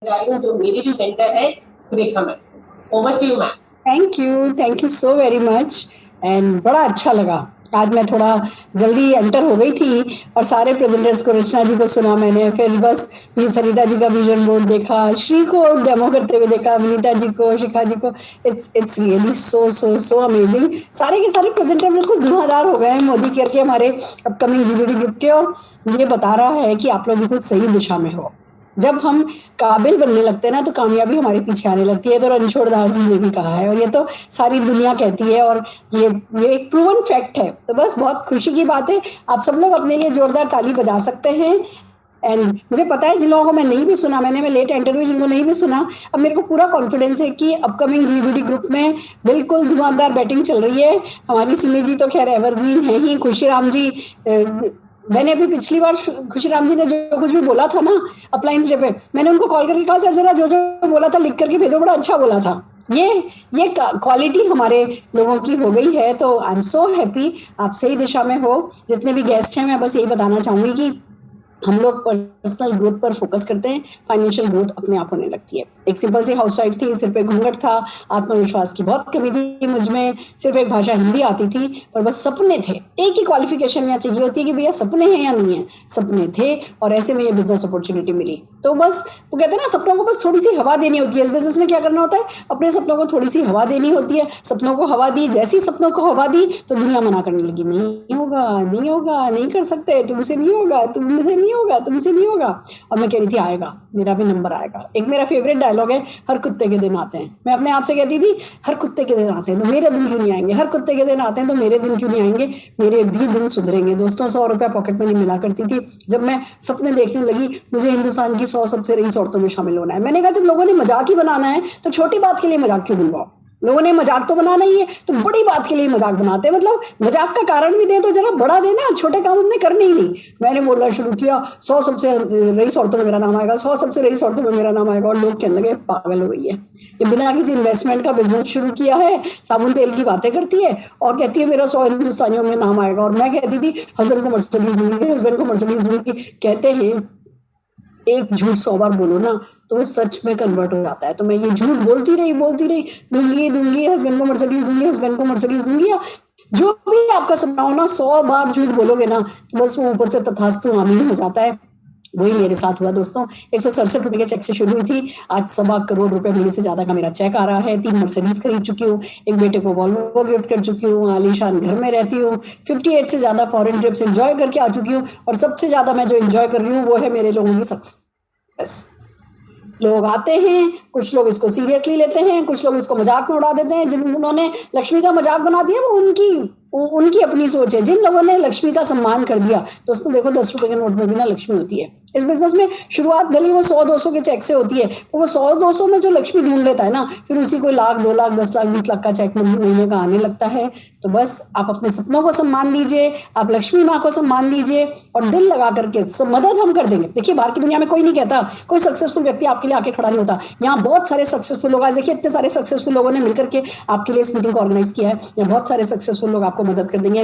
जा रही हूँ जो मेरी जो मेंटर है Surekha ma'am. Over to you ma'am. Thank you so very much. And बड़ा अच्छा लगा। आज मैं थोड़ा जल्दी एंटर हो गई थी और सारे प्रेजेंटर्स को, रचना जी को सुना मैंने, फिर बस ये सरिता जी का विजन बोर्ड देखा, श्री को डेमो करते हुए देखा, विनीता जी को, शिखा जी को। It's really so so so amazing. सारे के सारे प्रेजेंटर बिल्कुल धुआंधार हो गए हैं मोदी केयर के, हमारे अपकमिंग जीबीडी ग्रुप के, और ये बता रहा है कि आप लोग बिल्कुल सही दिशा में हो। जब हम काबिल बनने लगते हैं ना तो कामयाबी हमारे पीछे आने लगती है। तो रणछोड़ दास जी ने भी कहा है और ये तो सारी दुनिया कहती है, और ये एक प्रूवन फैक्ट है। तो बस बहुत खुशी की बात है, आप सब लोग अपने लिए जोरदार ताली बजा सकते हैं। एंड मुझे पता है जिन लोगों को मैं नहीं भी सुना, मैं लेट एंटर हुई, जिनको नहीं भी सुना, अब मेरे को पूरा कॉन्फिडेंस है कि अपकमिंग जीबीडी ग्रुप में बिल्कुल धुआंधार बैटिंग चल रही है। हमारी सिमी जी तो खैर एवरग्रीन है ही, खुशीराम जी, मैंने अभी पिछली बार खुशीराम जी ने जो कुछ भी बोला था ना अप्लायंस डे पे, मैंने उनको कॉल करके कहा सर जरा जो जो बोला था लिख करके भेजो, बड़ा अच्छा बोला था। ये क्वालिटी हमारे लोगों की हो गई है। तो आई एम सो हैप्पी, आप सही दिशा में हो। जितने भी गेस्ट हैं मैं बस यही बताना चाहूंगी कि हम लोग पर्सनल ग्रोथ पर फोकस करते हैं, फाइनेंशियल ग्रोथ अपने आप होने लगती है। एक सिंपल सी हाउसवाइफ थी, सिर पे घूंघट था, आत्मविश्वास की बहुत कमी थी मुझ में, सिर्फ एक भाषा हिंदी आती थी, पर बस सपने थे। एक ही क्वालिफिकेशन यहाँ चाहिए होती है कि भैया सपने हैं या नहीं है, सपने थे, और ऐसे में ये बिजनेस अपॉर्चुनिटी मिली। तो बस वो कहते हैं ना, सपनों को बस थोड़ी सी हवा देनी होती है। इस बिजनेस में क्या करना होता है, अपने सपनों को थोड़ी सी हवा देनी होती है। सपनों को हवा दी, जैसी सपनों को हवा दी तो दुनिया मना करने लगी, नहीं होगा, नहीं होगा, नहीं कर सकते, तुमसे नहीं होगा, तुमसे नहीं होगा, तुमसे नहीं होगा। और मैं कह रही थी आएगा, मेरा भी नंबर आएगा। एक मेरा फेवरेट डायलॉग है, हर कुत्ते के दिन आते हैं। मैं अपने आप से कहती थी हर कुत्ते के दिन आते हैं तो मेरे दिन क्यों नहीं आएंगे, हर कुत्ते के दिन आते हैं तो मेरे दिन क्यों नहीं आएंगे, मेरे भी दिन सुधरेंगे। दोस्तों 100 रुपया पॉकेट मनी मिला करती थी जब मैं सपने देखने लगी, मुझे हिंदुस्तान की 100 सबसे रईस औरतों में शामिल होना है। मैंने कहा जब लोगों ने मजाक ही बनाना है तो छोटी बात के लिए मजाक क्यों बनवाओ, लोगों ने मजाक तो बनाना ही है तो बड़ी बात के लिए मजाक बनाते हैं। मतलब मजाक का कारण भी दे तो जरा बड़ा देना, छोटे काम हमने करने ही नहीं। मैंने बोलना शुरू किया 100 सबसे रईस औरतों में मेरा नाम आएगा, 100 सबसे रईस औरतों में मेरा नाम आएगा, और लोग कहने लगे पागल हो गई है ये, बिना किसी इन्वेस्टमेंट का बिजनेस शुरू किया है, साबुन तेल की बातें करती है और कहती है मेरा 100 हिंदुस्तानियों में नाम आएगा। और मैं कहती थी हस्बैंड को मर्सिडीज दूंगी, हस्बैंड को मर्सिडीज दूंगी। कहते हैं एक झूठ 100 बार बोलो ना तो वो सच में कन्वर्ट हो जाता है। तो मैं ये झूठ बोलती रही दूंगी हस्बैंड को मर्सिडीज दूंगी, हस्बैंड को मर्सिडीज दूंगी, या जो भी आपका सपना हो ना, 100 बार झूठ बोलोगे ना तो बस वो ऊपर से तथास्तु आमीन हो जाता है। वही मेरे साथ हुआ दोस्तों। 167 रुपए के चेक से शुरू हुई थी, आज 1.25 करोड़ रुपए महीने से ज्यादा का मेरा चेक आ रहा है। 3 मर्सिडीज खरीद चुकी हूँ, एक बेटे को वॉल्वो गिफ्ट कर चुकी हूँ, आलीशान घर में रहती हूँ, 58 से ज्यादा फॉरेन ट्रिप्स एंजॉय करके आ चुकी हूँ, और सबसे ज्यादा मैं जो एंजॉय कर रही हूँ वो है मेरे लोगों की सक्सेस। लोग आते हैं, कुछ लोग इसको सीरियसली लेते हैं, कुछ लोग इसको मजाक में उड़ा देते हैं। जिन्होंने लक्ष्मी का मजाक बना दिया वो उनकी अपनी सोच है। जिन लोगों ने लक्ष्मी का सम्मान कर दिया, दोस्तों देखो 10 रुपए के नोट में भी ना लक्ष्मी होती है। इस बिजनेस में शुरुआत भले वो 100-200 के चेक से होती है, तो वो 100-200 में जो लक्ष्मी ढूंढ लेता है ना, फिर उसी को 1 लाख 2 लाख 10 लाख 20 लाख का चेक महीने का आने लगता है। तो बस आप अपने सपनों को सम्मान दीजिए, आप लक्ष्मी माँ को सम्मान दीजिए, और दिल लगा करके सब मदद हम कर देंगे। देखिए बाहर की दुनिया में कोई नहीं कहता, कोई सक्सेसफुल व्यक्ति आपके लिए आके खड़ा नहीं होता। यहाँ बहुत सारे सक्सेसफुल लोग, आज देखिए इतने सारे सक्सेसफुल लोगों ने मिलकर के आपके लिए इस मीटिंग को ऑर्गेनाइज किया है। यहाँ बहुत सारे सक्सेसफुल लोग आपको मदद कर देंगे,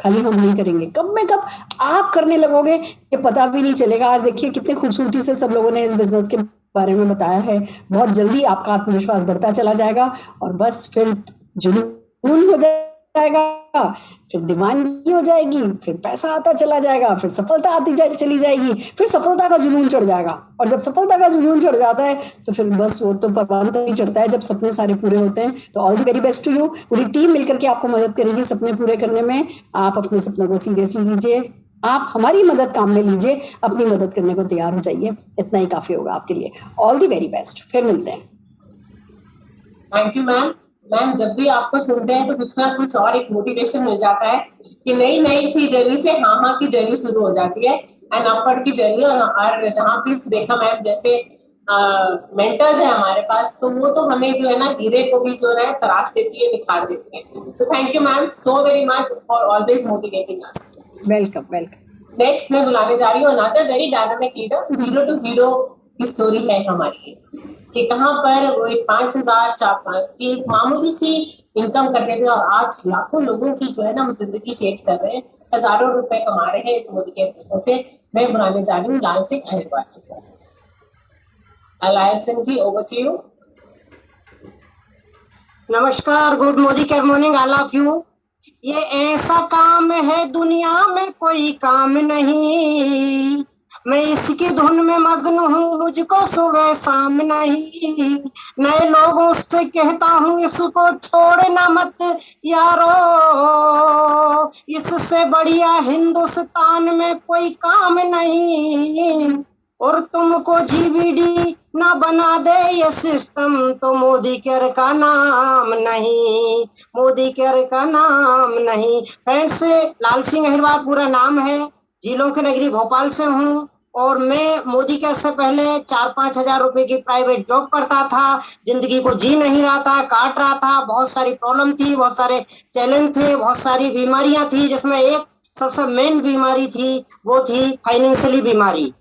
खाली हम नहीं करेंगे, कब में कब आप करने लगोगे ये पता भी नहीं चलेगा। आज देखिए कितने खूबसूरती से सब लोगों ने इस बिजनेस के बारे में बताया है। बहुत जल्दी आपका आत्मविश्वास बढ़ता चला जाएगा, और बस फिर जुनून हो जाएगा, फिर दीवानगी हो जाएगी, फिर पैसा आता चला जाएगा, फिर सफलता आती चली जाएगी, फिर सफलता का जुनून चढ़ जाएगा। और जब सफलता का जुनून चढ़ जाता है तो फिर बस वो तो परवान तो नहीं चढ़ता है जब सपने सारे पूरे होते हैं। तो all the very best to you. पूरी टीम मिलकर के आपको मदद करेगी सपने पूरे करने में। आप अपने सपनों को सीरियसली लीजिए, आप हमारी मदद काम में लीजिए, अपनी मदद करने को तैयार हो जाइए, इतना ही काफी होगा आपके लिए। ऑल द वेरी बेस्ट, फिर मिलते हैं। Thank you ma'am. मैम जब भी आपको सुनते हैं तो कुछ ना कुछ और एक मोटिवेशन मिल जाता है कि नई नई सी जर्नी से हाँ की जर्नी शुरू हो जाती है, एंड अपवर्ड की जर्नी। और जहाँ भी सुरेखा मैम जैसे मेंटर्स है हमारे पास, तो वो तो हमें जो है ना हीरे को भी जो है तराश देती है, निखार देती है। So thank you ma'am so very much for always motivating us. Welcome. Next मैं बुलाने जा रही हूँ another very dynamic leader. Zero to hero की स्टोरी है हमारी, कि कहाँ पर वो एक 5,000 की एक मामूली सी इनकम करते थे और आज लाखों लोगों की जो है ना जिंदगी चेंज कर रहे हैं, हजारों रुपए कमा रहे हैं इस मोदी के बिजनेस से। मैं बुलाने जा रही हूँ लाल सिंह अहिरवार जी को। Lion Singh ji, over to you. नमस्कार, good Modi care morning, I love you. ये ऐसा काम है दुनिया में कोई काम नहीं, मैं इसकी धुन में मग्न हूँ, मुझको सुबह शाम नहीं। नए लोगों से कहता हूँ इसको छोड़ना मत यारो, इससे बढ़िया हिंदुस्तान में कोई काम नहीं। और तुमको जीबीडी ना बना दे ये सिस्टम तो मोदी केयर का नाम नहीं, मोदी केयर का नाम नहीं। फ्रेंड्स, लाल सिंह अहिरवार पूरा नाम है, जिलों की नगरी भोपाल से हूँ और मैं मोदी केयर से पहले 4-5 हजार रुपए की प्राइवेट जॉब करता था। जिंदगी को जी नहीं रहा था, काट रहा था, बहुत सारी प्रॉब्लम थी, बहुत सारे चैलेंज थे, बहुत सारी बीमारियां थी, जिसमें एक सबसे मेन बीमारी थी वो थी फाइनेंशियली बीमारी।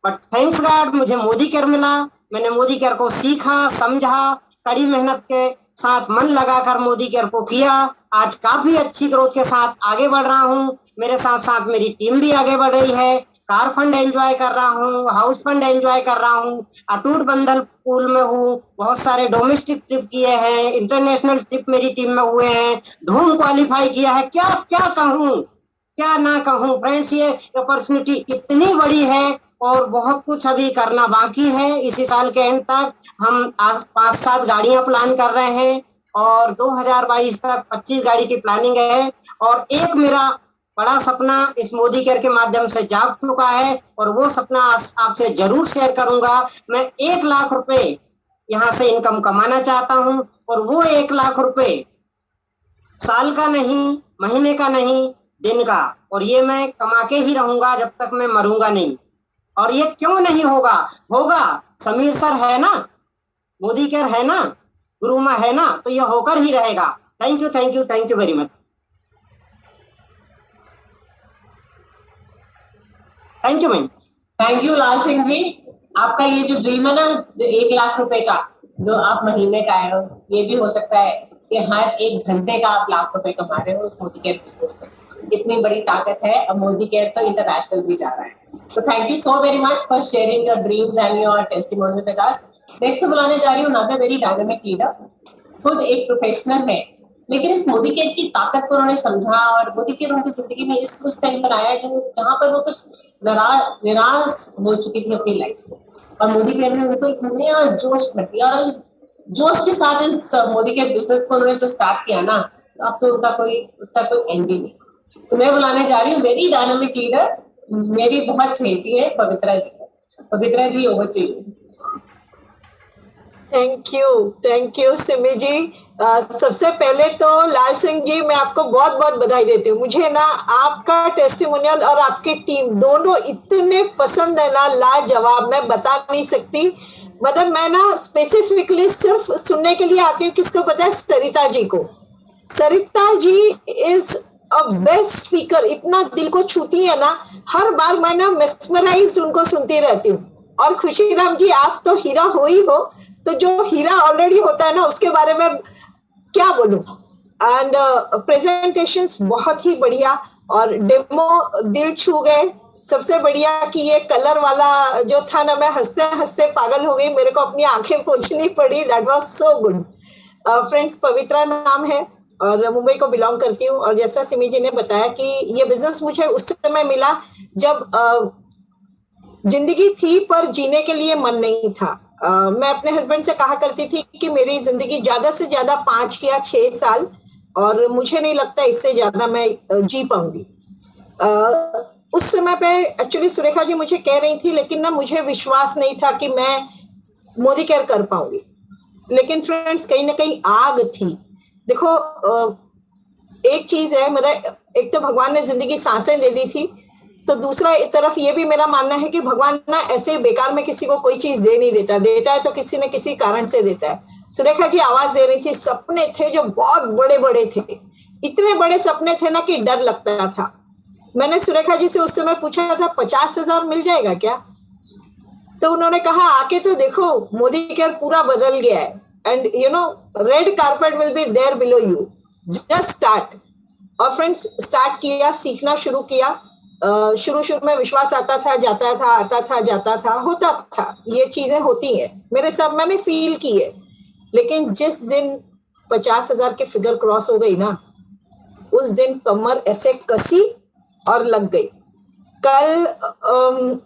बट थैंक्स गॉड मुझे मोदी केयर मिला। मैंने मोदी केयर को सीखा, समझा, कड़ी मेहनत के साथ मन लगाकर मोदी केयर को किया। आज काफी अच्छी ग्रोथ के साथ आगे बढ़ रहा हूँ। मेरे साथ साथ मेरी टीम भी आगे बढ़ रही है। कार फंड एंजॉय कर रहा हूँ, हाउस फंड एंजॉय कर रहा हूँ, अटूट बंधन पूल में हूँ, बहुत सारे डोमेस्टिक ट्रिप किए हैं, इंटरनेशनल ट्रिप मेरी टीम में हुए हैं, धूम क्वालिफाई किया है। क्या क्या कहूँ, क्या ना कहूँ फ्रेंड्स, ये अपॉर्चुनिटी इतनी बड़ी है और बहुत कुछ अभी करना बाकी है। इसी साल के एंड तक हम आज 5-7 गाड़ियां प्लान कर रहे हैं और 2022 तक 25 गाड़ी की प्लानिंग है। और एक मेरा बड़ा सपना इस मोदी केयर के माध्यम से जाग चुका है और वो सपना आपसे जरूर शेयर करूंगा। मैं 1 लाख रुपए यहाँ से इनकम कमाना चाहता हूँ और वो 1 लाख रुपए साल का नहीं, महीने का नहीं, दिन का, और ये मैं कमा के ही रहूंगा जब तक मैं मरूंगा नहीं। और ये क्यों नहीं होगा, होगा। समीर सर है ना, मोदी केयर है ना, गुरु माँ है ना, तो ये होकर ही रहेगा। Thank you, thank you, thank you very much. Thank you ma'am. Thank you Lal Singh ji. आपका ये जो ड्रीम है ना, जो 1 लाख रुपए का जो आप महीने का है, ये भी हो सकता है कि हर 1 घंटे का आप लाख रुपए कमा रहे हो इस मोदी केयर बिजनेस से। इतनी बड़ी ताकत है और मोदी केयर तो इंटरनेशनल भी जा रहा है। तो thank you so very much for sharing your dreams and your testimony with us. Next बुलाने जा रही हूँ अनदर वेरी डायनामिक लीडर, खुद एक प्रोफेशनल है, लेकिन इस मोदी केयर की ताकत को उन्होंने समझा और मोदी केयर उनकी जिंदगी में इस उस टाइम पर आया जहाँ पर वो कुछ निराश हो चुकी थी अपनी लाइफ से, और मोदी केयर ने उनको एक नया जोश भर दिया। और इस जोश के साथ इस मोदी केयर बिजनेस को उन्होंने जो स्टार्ट किया ना, अब तो उसका कोई एंड ही नहीं। तो मैं बुलाने जा रही हूँ वेरी डायनामिक लीडर, मेरी बहुत चहेती है, Pavitra ji. Pavitra ji, over to you. Thank you Simi ji. सबसे पहले तो लाल सिंह जी, मैं आपको बहुत बहुत बधाई देती हूँ। मुझे ना आपका टेस्टिमोनियल और आपकी टीम दोनों इतने पसंद है ना, लाजवाब, मैं बता नहीं सकती। मतलब मैं ना स्पेसिफिकली सिर्फ सुनने के लिए आती हूँ, किसको पता है? सरिता जी को। Sarita ji is a best speaker, इतना दिल को छूती है ना, हर बार मैं ना मेस्मराइज उनको सुनती रहती हूँ। और खुशीराम जी, आप तो हीरा हो ही हो, तो जो हीरा ऑलरेडी होता है ना, उसके बारे में क्या बोलूं। एंड प्रेजेंटेशंस बहुत ही बढ़िया और डेमो दिल छू गए। सबसे बढ़िया कि ये कलर वाला जो था ना, मैं हंसते हंसते पागल हो गई, मेरे को अपनी आंखें पोंछनी पड़ी। That was so good. Friends, Pavitra नाम है और मुंबई को बिलोंग करती हूँ। और जैसा सिमी जी ने बताया कि ये बिजनेस मुझे उस समय मिला जब जिंदगी थी पर जीने के लिए मन नहीं था। मैं अपने हस्बैंड से कहा करती थी कि मेरी जिंदगी ज्यादा से ज्यादा 5 या 6 साल, और मुझे नहीं लगता इससे ज्यादा मैं जी पाऊंगी। उस समय पे एक्चुअली सुरेखा जी मुझे कह रही थी, लेकिन ना मुझे विश्वास नहीं था कि मैं मोदी केयर कर पाऊंगी। लेकिन फ्रेंड्स, कहीं ना कहीं आग थी। देखो, एक चीज है, मतलब एक तो भगवान ने जिंदगी सांसें दे दी थी, तो दूसरा तरफ ये भी मेरा मानना है कि भगवान ना ऐसे बेकार में किसी को कोई चीज दे नहीं देता, देता है तो किसी न किसी कारण से देता है। सुरेखा जी आवाज दे रही थी, सपने थे जो बहुत बड़े बड़े थे, इतने बड़े सपने थे ना कि डर लगता था। मैंने सुरेखा जी से उस समय पूछा था 50,000 मिल जाएगा क्या? तो उन्होंने कहा आके तो देखो, मोदी केयर पूरा बदल गया है, and you know red carpet will be there below you, just start. और फ्रेंड्स, स्टार्ट किया, सीखना शुरू किया, शुरू शुरू में विश्वास आता था, जाता था, आता था, जाता था, होता था, ये चीजें होती हैं मेरे साथ, मैंने फील की है। लेकिन जिस दिन 50,000 की फिगर क्रॉस हो गई ना, उस दिन कमर ऐसे कसी और लग गई। कल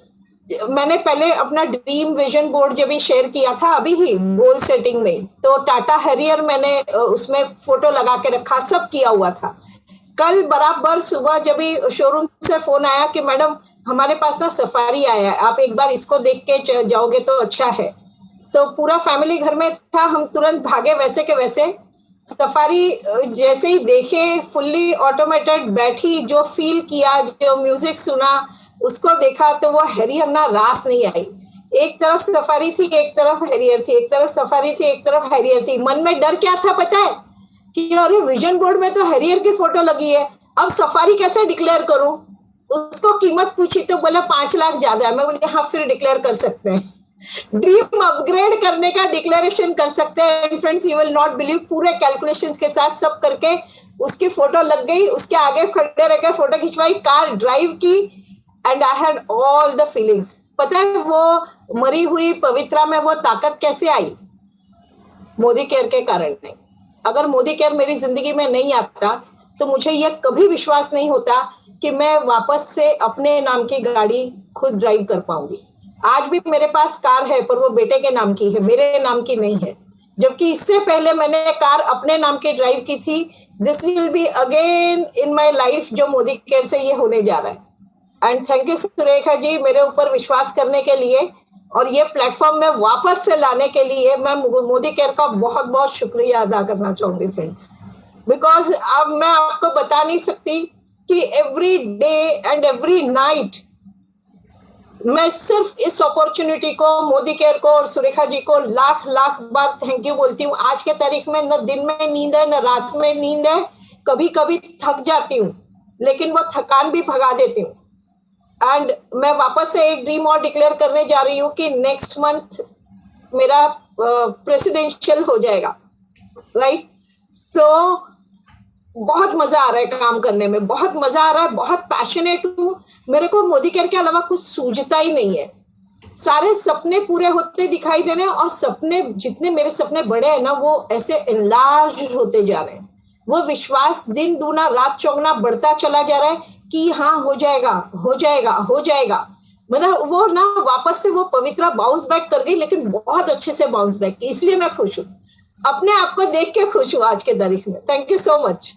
मैंने पहले अपना ड्रीम विजन बोर्ड जब भी शेयर किया था अभी ही गोल सेटिंग में, तो टाटा हैरियर मैंने उसमें फोटो लगा के रखा, सब किया हुआ था। कल बराबर सुबह जब भी शोरूम से फोन आया कि मैडम हमारे पास ना सफारी आया है, आप एक बार इसको देख के जाओगे तो अच्छा है। तो पूरा फैमिली घर में था, हम तुरंत भागे वैसे के वैसे। सफारी जैसे ही देखे, फुल्ली ऑटोमेटेड बैठी, जो फील किया, जो म्यूजिक सुना, उसको देखा, तो वो हैरियर ना रास नहीं आई। एक तरफ सफारी थी, एक तरफ हैरियर थी, एक तरफ सफारी थी, एक तरफ हैरियर थी। मन में डर क्या था पता है कि अरे विजन बोर्ड में तो हैरियर की फोटो लगी है, अब सफारी कैसे डिक्लेयर करूं। उसको कीमत पूछी तो बोला 5 लाख ज्यादा है। मैं बोली हाँ फिर डिक्लेयर कर सकते हैं, ड्रीम अपग्रेड करने का डिक्लेरेशन कर सकते हैं। And friends you will not believe, पूरे कैलकुलेशंस के साथ सब करके उसकी फोटो लग गई, उसके आगे खड़े रह के फोटो खिंचवाई, कार ड्राइव की, and I had all the feelings. पता है वो मरी हुई पवित्रा में वो ताकत कैसे आई? मोदी केयर के कारण नहीं। अगर मोदी केयर मेरी जिंदगी में नहीं आता तो मुझे ये कभी विश्वास नहीं होता कि मैं वापस से अपने नाम की गाड़ी खुद ड्राइव कर पाऊंगी। आज भी मेरे पास कार है पर वो बेटे के नाम की है, मेरे नाम की नहीं है। जबकि इससे पहले मैंने कार अपने नाम की ड्राइव की थी। This will be again in my life, जो मोदी केयर से ये होने जा रहा है। And thank you Surekha ji मेरे ऊपर विश्वास करने के लिए और ये प्लेटफॉर्म में वापस से लाने के लिए। मैं मोदी केयर का बहुत बहुत शुक्रिया अदा करना चाहूंगी फ्रेंड्स, बिकॉज अब मैं आपको बता नहीं सकती कि every day and every night मैं सिर्फ इस अपॉर्चुनिटी को, मोदी केयर को और सुरेखा जी को लाख लाख बार थैंक यू बोलती हूँ। आज के तारीख में न दिन में नींद है न रात में नींद है, कभी कभी थक जाती हूँ लेकिन वो थकान भी भगा देती हूँ। एंड मैं वापस से एक ड्रीम और डिक्लेयर करने जा रही हूँ कि नेक्स्ट मंथ मेरा प्रेसिडेंशियल हो जाएगा, राइट। तो बहुत मजा आ रहा है काम करने में, बहुत मजा आ रहा है, बहुत पैशनेट हूँ। मेरे को मोदी केयर के अलावा कुछ सूझता ही नहीं है। सारे सपने पूरे होते दिखाई दे रहे हैं और सपने, जितने मेरे सपने बड़े हैं ना, वो ऐसे एनलार्ज होते जा रहे हैं। वो विश्वास दिन दूना रात चौगुना बढ़ता चला जा रहा है कि हाँ हो जाएगा, हो जाएगा, हो जाएगा। मतलब वो ना वापस से वो पवित्रा बाउंस बैक कर गई, लेकिन बहुत अच्छे से बाउंस बैक की, इसलिए मैं खुश हूँ। अपने आप को देख के खुश हूँ आज के तारीख में। Thank you so much.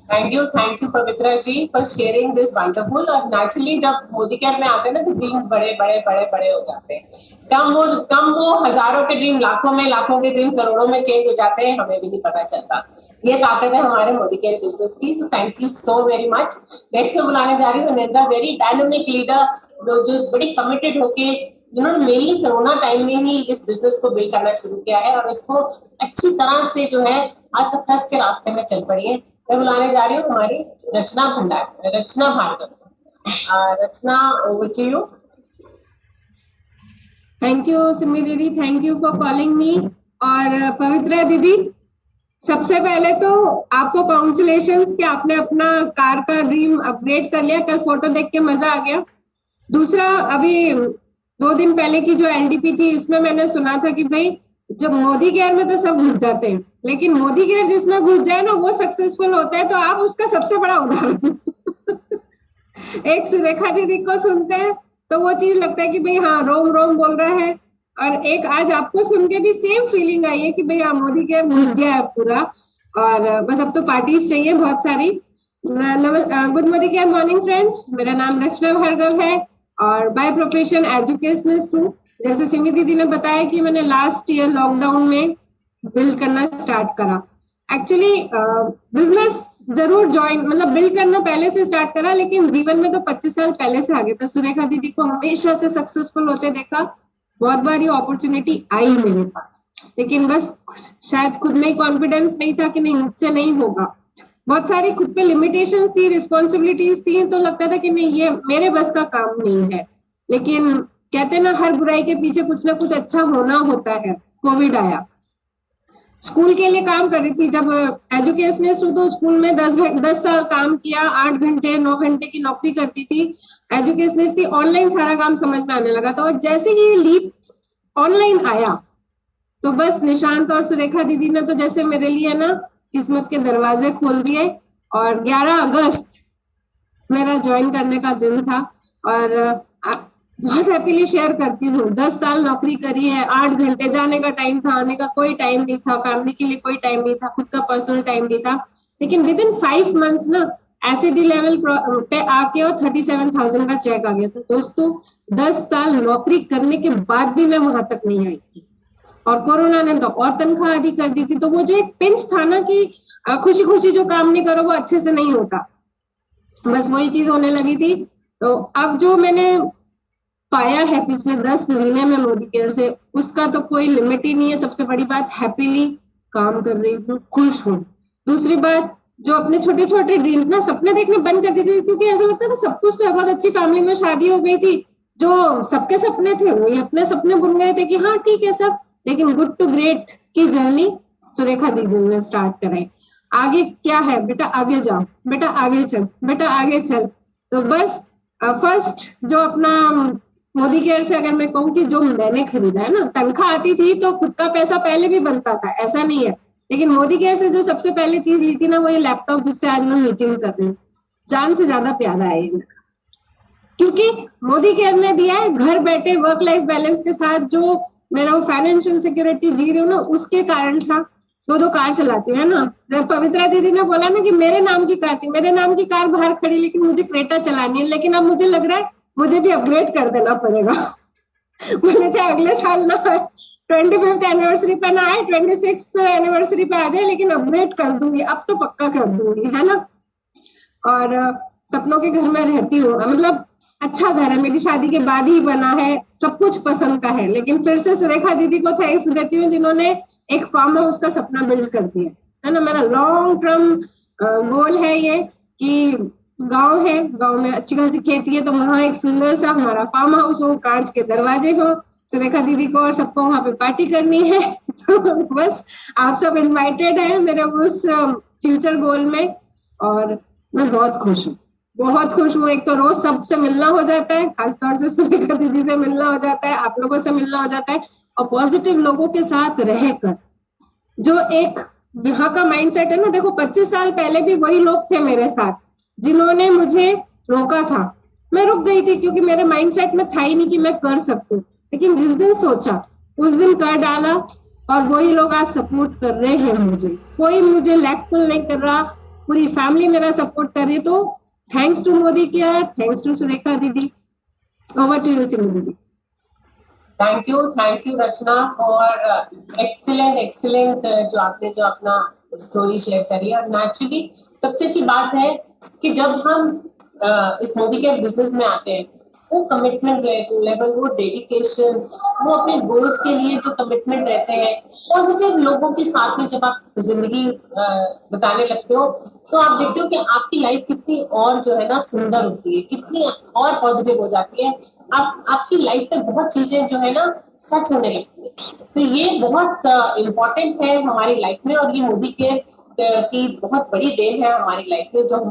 Thank you Pavitra ji for sharing this wonderful. और नेचुरली जब मोदी केयर में आते हैं ना तो ड्रीम बड़े बड़े बड़े बड़े हो जाते हैं। कम वो हजारों के ड्रीम लाखों में, लाखों के ड्रीम करोड़ों में चेंज हो जाते हैं, हमें भी नहीं पता चलता। ये ताकत है हमारे मोदी केयर बिजनेस की। सो thank you so very much. Next में बुलाने जा रही हूँ निंदा, वेरी डायनामिक लीडर जो बड़ी कमिटेड होके जिन्होंने मेनली कोरोना टाइम में ही इस बिजनेस को बिल्ड करना शुरू किया है और इसको अच्छी तरह से जो है आज सक्सेस के रास्ते में चल पड़ी है। मैं बुलाने जा रही हूँ हमारी Rachna Bhargava. Rachna, over to you. Thank you Simi दीदी, thank you for calling me. और पवित्रा दीदी, सबसे पहले तो आपको कॉन्ग्रेचुलेशंस कि आपने अपना कार का ड्रीम अपग्रेड कर लिया। कल फोटो देख के मजा आ गया। दूसरा, अभी 2 दिन पहले की जो एलडीपी थी इसमें मैंने सुना था कि भाई जब मोदी केयर में तो सब घुस जाते हैं, लेकिन मोदी केयर जिसमें घुस जाए ना वो सक्सेसफुल होता है। तो आप उसका सबसे बड़ा उदाहरण एक सुरेखा दीदी को सुनते हैं तो वो चीज लगता है कि भाई हाँ रोम रोम बोल रहा है, और एक आज आपको सुन के भी सेम फीलिंग आई है कि भाई हाँ मोदी केयर घुस गया है पूरा। और बस अब तो पार्टीज चाहिए बहुत सारी। Good Modi care morning friends, मेरा नाम रचना भार्गव है और बाय प्रोफेशन एजुकेशनिस्ट हूँ। जैसे सिमी दीदी ने बताया कि मैंने लास्ट ईयर लॉकडाउन में बिल्ड करना स्टार्ट करा। एक्चुअली बिजनेस जरूर मतलब बिल्ड करना पहले से स्टार्ट करा, लेकिन जीवन में तो 25 साल पहले से आगे था। सुरेखा दीदी को हमेशा से सक्सेसफुल होते देखा, बहुत बार ये अपॉर्चुनिटी आई मेरे पास, लेकिन बस शायद खुद में ही कॉन्फिडेंस नहीं था कि नहीं मुझसे नहीं होगा। बहुत सारी खुद पे लिमिटेशंस थी, रिस्पॉन्सिबिलिटीज थी, तो लगता था कि नहीं ये मेरे बस का काम नहीं है। लेकिन कहते हैं ना हर बुराई के पीछे कुछ ना कुछ अच्छा होना होता है। कोविड आया, स्कूल के लिए काम कर रही थी। जब एजुकेशनिस्ट हूँ तो स्कूल में 10 साल काम किया, 8 घंटे 9 घंटे की नौकरी करती थी, एजुकेशनिस्ट थी। ऑनलाइन सारा काम समझ में आने लगा था, और जैसे ही लीप ऑनलाइन आया तो बस निशांत और सुरेखा दीदी ने तो जैसे मेरे लिए ना किस्मत के दरवाजे खोल दिए। और 11 अगस्त मेरा ज्वाइन करने का दिन था, और बहुत हैप्पीली शेयर करती हूँ। 10 साल नौकरी करी है, 8 घंटे, जाने का टाइम था, आने का कोई टाइम नहीं था, फैमिली के लिए कोई टाइम नहीं था, खुद का पर्सनल टाइम नहीं था। लेकिन विद इन 5 मंथ्स ना एसिडी लेवल पे आके और 37,000 का चेक आ गया था। दोस्तों 10 साल नौकरी करने के बाद भी मैं वहां तक नहीं आई थी, और कोरोना ने तो और तनख्वाह आदि कर दी थी। तो वो जो एक पिंच था ना कि खुशी खुशी जो काम नहीं करो वो अच्छे से नहीं होता, बस वही चीज होने लगी थी। तो अब जो मैंने पाया है पिछले 10 महीने में मोदी केयर से, उसका तो कोई लिमिट ही नहीं है। सबसे बड़ी बात, हैप्पीली काम कर रही हूँ, खुश हूँ। दूसरी बात, जो अपने छोटे छोटे ड्रीम्स ना, सपने देखने बंद कर देती थी, क्योंकि ऐसा लगता था सब कुछ तो है, बहुत अच्छी फैमिली में शादी हो गई थी, जो सबके सपने थे वही अपने सपने बुन गए थे कि हाँ ठीक है सब। लेकिन गुड टू ग्रेट की जर्नी सुरेखा दीदी ने स्टार्ट कराई। आगे क्या है बेटा, आगे जाओ बेटा, आगे चल बेटा, आगे चल। तो बस फर्स्ट जो अपना मोदी केयर से अगर मैं कहूँ कि जो मैंने खरीदा है ना, तनख्वाह आती थी तो खुद का पैसा पहले भी बनता था, ऐसा नहीं है, लेकिन मोदी केयर से जो सबसे पहले चीज ली थी ना, वो ये लैपटॉप जिससे आज मैं मीटिंग कर रही हूँ। जान से ज्यादा प्यारा है ये, क्योंकि मोदी केयर ने दिया है घर बैठे वर्क लाइफ बैलेंस के साथ। जो मेरा वो फाइनेंशियल सिक्योरिटी जी रही हूँ ना, उसके कारण था। 2 कार चलाती हूँ, है ना। जब पवित्रा दीदी ने बोला ना कि मेरे नाम की कार थी, मेरे नाम की कार बाहर खड़ी, लेकिन मुझे क्रेटा चलानी है। लेकिन अब मुझे लग रहा है मुझे भी अपग्रेड कर देना पड़ेगा। मुझे चाहे अगले साल ना 25th एनिवर्सरी पे ना आए, 26th एनिवर्सरी पे आ जाए, लेकिन अपग्रेड कर दूंगी, अब तो पक्का कर दूंगी, है ना। और सपनों के घर में रहती हूँ, मतलब अच्छा घर है, मेरी शादी के बाद ही बना है, सब कुछ पसंद का है। लेकिन फिर से सुरेखा दीदी को थैंक्स देती हूँ जिन्होंने एक फार्म हाउस का सपना बिल्ड कर दिया, है ना। मेरा लॉन्ग टर्म गोल है ये कि गांव है, गांव में अच्छी खासी खेती है, तो वहां एक सुंदर सा हमारा फार्म हाउस हो, कांच के दरवाजे हो, सुरेखा दीदी को और सबको वहां पे पार्टी करनी है। तो बस आप सब इनवाइटेड हैं मेरे उस फ्यूचर गोल में, और मैं बहुत खुश हूँ, बहुत खुश हूँ। एक तो रोज सबसे मिलना हो जाता है, खासतौर से सुरेखा दीदी से मिलना हो जाता है, आप लोगों से मिलना हो जाता है, और पॉजिटिव लोगों के साथ रहकर जो एक यहाँ का माइंडसेट है ना। देखो 25 साल पहले भी वही लोग थे मेरे साथ जिन्होंने मुझे रोका था, मैं रुक गई थी, क्योंकि मेरे माइंडसेट में था ही नहीं कि मैं कर सकती हूँ। लेकिन जिस दिन सोचा उस दिन कर डाला, और वही लोग आज सपोर्ट कर रहे हैं मुझे, कोई मुझे लैग पुल नहीं कर रहा, पूरी फैमिली मेरा सपोर्ट कर रही है। तो thanks to Modi care, thanks to Surekha दीदी। ओवर टू यू सिमी दीदी। Thank you Rachna for excellent जो आपने जो अपना स्टोरी शेयर करी। और नेचुरली सबसे अच्छी बात है कि जब हम इस मोदी केयर बिजनेस में आते हैं, वो कमिटमेंट लेवल, वो डेडिकेशन, वो अपने गोल्स के लिए जो कमिटमेंट रहते हैं, पॉजिटिव लोगों के साथ में जब आप जिंदगी बताने लगते हो, तो आप देखते हो कि आपकी लाइफ कितनी और जो है ना सुंदर होती है, कितनी और पॉजिटिव हो जाती है। आपकी लाइफ में बहुत चीजें जो है ना सच होने लगती है। तो ये बहुत इम्पोर्टेंट है हमारी लाइफ में, और ये मोदी केयर की बहुत बड़ी देन है हमारी लाइफ में, जो हम